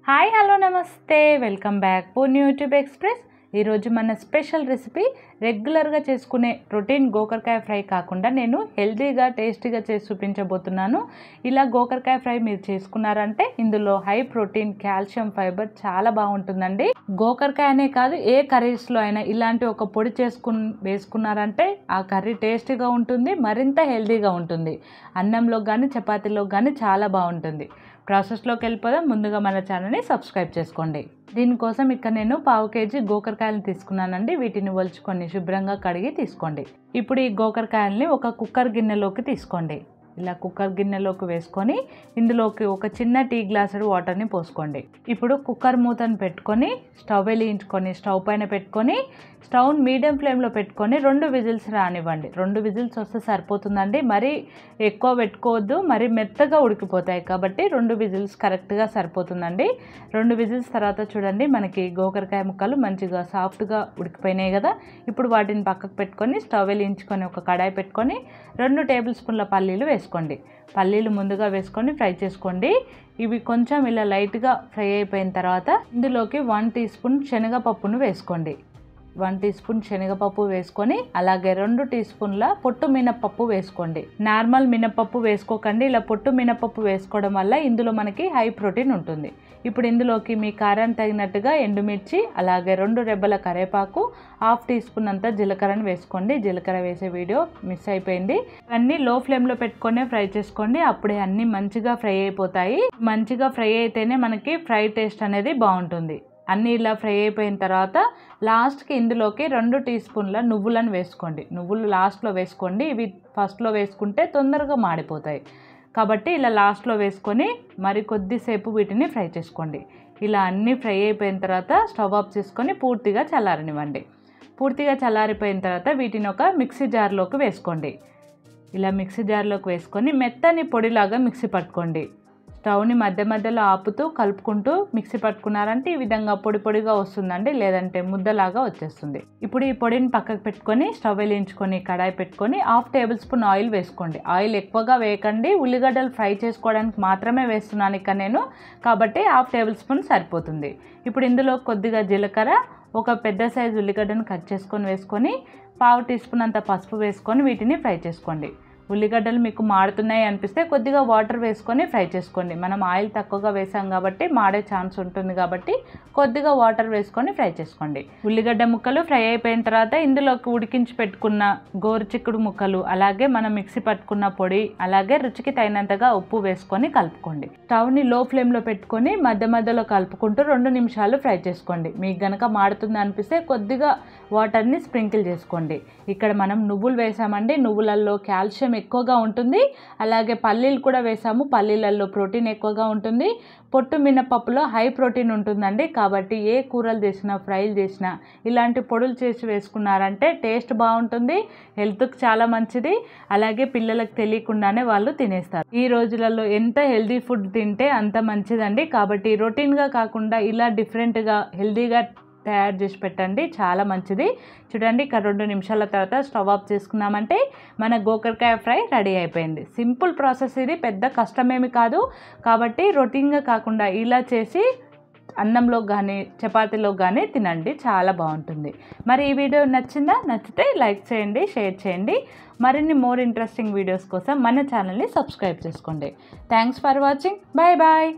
Hi hello నమస్తే welcome back Purni YouTube express. ఈరోజు మన స్పెషల్ రెసిపీ రెగ్యులర్గా చేసుకునే రొటీన్ గోకరకాయ ఫ్రై కాకుండా నేను హెల్తీగా టేస్టీగా చేసి చూపించబోతున్నాను. ఇలా గోకరకాయ ఫ్రై మీరు చేసుకున్నారంటే ఇందులో హై ప్రోటీన్, కాల్షియం, ఫైబర్ చాలా బాగుంటుందండి. గోకరకాయ అనే కాదు, ఏ కర్రీస్లో అయినా ఇలాంటి ఒక పొడి వేసుకున్నారంటే ఆ కర్రీ టేస్టీగా ఉంటుంది, మరింత హెల్తీగా ఉంటుంది. అన్నంలో కానీ చపాతీలో కానీ చాలా బాగుంటుంది. ప్రాసెస్లోకి వెళ్ళిపోదాం. ముందుగా మన ఛానల్ని సబ్స్క్రైబ్ చేసుకోండి. దీనికోసం ఇక్కడ నేను 1/2 kg గోకరకాయలను తీసుకున్నానండి. వీటిని ఒలుచుకొని శుభ్రంగా కడిగి తీసుకోండి. ఇప్పుడు ఈ గోకరకాయల్ని ఒక కుక్కర్ గిన్నెలోకి తీసుకోండి. ఇలా కుక్కర్ గిన్నెలోకి వేసుకొని ఇందులోకి ఒక చిన్న టీ గ్లాసుడు వాటర్ని పోసుకోండి. ఇప్పుడు కుక్కర్ మూతను పెట్టుకొని స్టవ్ వెలిగించుకొని స్టవ్ పైన పెట్టుకొని స్టవ్ మీడియం ఫ్లేమ్లో పెట్టుకొని 2 విజిల్స్ రానివ్వండి. 2 విజిల్స్ వస్తే సరిపోతుందండి. మరీ ఎక్కువ పెట్టుకోవద్దు, మరీ మెత్తగా ఉడికిపోతాయి. కాబట్టి 2 విజిల్స్ కరెక్ట్గా సరిపోతుందండి. 2 విజిల్స్ తర్వాత చూడండి, మనకి గోకరకాయ ముక్కలు మంచిగా సాఫ్ట్గా ఉడికిపోయినాయి కదా. ఇప్పుడు వాటిని పక్కకు పెట్టుకొని స్టవ్ వెలిగించుకొని ఒక కడాయి పెట్టుకొని 2 టేబుల్ స్పూన్ల పల్లీలు వేసుకోండి. పల్లీలు ముందుగా వేసుకొని ఫ్రై చేసుకోండి. ఇవి కొంచెం ఇలా లైట్గా ఫ్రై అయిపోయిన తర్వాత ఇందులోకి 1 టీ స్పూన్ శనగపప్పును వేసుకోండి. 1 టీ స్పూన్ శనగపప్పు వేసుకొని అలాగే 2 టీ స్పూన్ల పొట్టు మినపప్పు వేసుకోండి. నార్మల్ మినపప్పు వేసుకోకండి. ఇలా పొట్టు మినపప్పు వేసుకోవడం వల్ల ఇందులో మనకి హై ప్రోటీన్ ఉంటుంది. ఇప్పుడు ఇందులోకి మీ కారాన్ని తగినట్టుగా ఎండుమిర్చి, అలాగే 2 రెబ్బల కరివేపాకు, 1/2 టీ స్పూన్ అంతా జీలకర్రను వేసుకోండి. జీలకర్ర వేసే వీడియో మిస్ అయిపోయింది. అన్నీ లో ఫ్లేమ్లో పెట్టుకొని ఫ్రై చేసుకోండి. అప్పుడే అన్నీ మంచిగా ఫ్రై అయిపోతాయి. మంచిగా ఫ్రై అయితేనే మనకి ఫ్రై టేస్ట్ అనేది బాగుంటుంది. అన్నీ ఇలా ఫ్రై అయిపోయిన తర్వాత లాస్ట్కి ఇందులోకి 2 టీ స్పూన్ల నువ్వులను వేసుకోండి. నువ్వులు లాస్ట్లో వేసుకోండి. ఇవి ఫస్ట్లో వేసుకుంటే తొందరగా మాడిపోతాయి. కాబట్టి ఇలా లాస్ట్లో వేసుకొని మరి కొద్దిసేపు వీటిని ఫ్రై చేసుకోండి. ఇలా అన్నీ ఫ్రై అయిపోయిన తర్వాత స్టవ్ ఆఫ్ చేసుకొని పూర్తిగా చల్లారనివ్వండి. పూర్తిగా చల్లారిపోయిన తర్వాత వీటిని ఒక మిక్సీ జార్లోకి వేసుకోండి. ఇలా మిక్సీ జార్లోకి వేసుకొని మెత్తని పొడిలాగా మిక్సీ పట్టుకోండి. స్టవ్ని మధ్య మధ్యలో ఆపుతూ కలుపుకుంటూ మిక్సీ పట్టుకున్నారంటే ఈ విధంగా పొడి పొడిగా వస్తుందండి, లేదంటే ముద్దలాగా వచ్చేస్తుంది. ఇప్పుడు ఈ పొడిని పక్కకు పెట్టుకొని స్టవ్ వెలిగించుకొని కడాయి పెట్టుకొని 1/2 టేబుల్ స్పూన్ ఆయిల్ వేసుకోండి. ఆయిల్ ఎక్కువగా వేయకండి, ఉల్లిగడ్డలు ఫ్రై చేసుకోవడానికి మాత్రమే వేస్తున్నాను ఇక నేను, కాబట్టి 1/2 టేబుల్ స్పూన్ సరిపోతుంది. ఇప్పుడు ఇందులో కొద్దిగా జీలకర్ర, ఒక పెద్ద సైజు ఉల్లిగడ్డను కట్ చేసుకొని వేసుకొని 1/2 టీ స్పూన్ అంత పసుపు వేసుకొని వీటిని ఫ్రై చేసుకోండి. ఉల్లిగడ్డలు మీకు మాడుతున్నాయి అనిపిస్తే కొద్దిగా వాటర్ వేసుకొని ఫ్రై చేసుకోండి. మనం ఆయిల్ తక్కువగా వేసాం కాబట్టి మాడే ఛాన్స్ ఉంటుంది, కాబట్టి కొద్దిగా వాటర్ వేసుకొని ఫ్రై చేసుకోండి. ఉల్లిగడ్డ ముక్కలు ఫ్రై అయిపోయిన తర్వాత ఇందులోకి ఉడికించి పెట్టుకున్న గోరుచిక్కుడు ముక్కలు, అలాగే మనం మిక్సీ పట్టుకున్న పొడి, అలాగే రుచికి తగినంతగా ఉప్పు వేసుకొని కలుపుకోండి. స్టవ్ని లో ఫ్లేమ్లో పెట్టుకొని మధ్య మధ్యలో కలుపుకుంటూ 2 నిమిషాలు ఫ్రై చేసుకోండి. మీకు గనక మాడుతుంది అనిపిస్తే కొద్దిగా వాటర్ని స్ప్రింకిల్ చేసుకోండి. ఇక్కడ మనం నువ్వులు వేసామండి. నువ్వులలో కాల్షియం ఎక్కువగా ఉంటుంది, అలాగే పల్లీలు కూడా వేసాము. పల్లీలలో ప్రోటీన్ ఎక్కువగా ఉంటుంది. పొట్టు మినపప్పులో హై ప్రోటీన్ ఉంటుందండి. కాబట్టి ఏ కూరలు చేసినా, ఫ్రైలు చేసినా ఇలాంటి పొడులు చేసి వేసుకున్నారంటే టేస్ట్ బాగుంటుంది, హెల్త్కి చాలా మంచిది, అలాగే పిల్లలకు తెలియకుండానే వాళ్ళు తినేస్తారు. ఈ రోజులలో ఎంత హెల్తీ ఫుడ్ తింటే అంత మంచిదండి. కాబట్టి రొటీన్గా కాకుండా ఇలా డిఫరెంట్గా హెల్తీగా తయారు చేసి పెట్టండి, చాలా మంచిది. చూడండి, ఇక 2 నిమిషాల తర్వాత స్టవ్ ఆఫ్ చేసుకున్నామంటే మన గోకరకాయ ఫ్రై రెడీ అయిపోయింది. సింపుల్ ప్రాసెస్ ఇది, పెద్ద కష్టమేమి కాదు. కాబట్టి రొటీన్గా కాకుండా ఇలా చేసి అన్నంలో కానీ చపాతీలో కానీ తినండి, చాలా బాగుంటుంది. మరి ఈ వీడియో నచ్చిందా? నచ్చితే లైక్ చేయండి, షేర్ చేయండి. మరిన్ని మోర్ ఇంట్రెస్టింగ్ వీడియోస్ కోసం మన ఛానల్ని సబ్స్క్రైబ్ చేసుకోండి. Thanks for watching. Bye bye.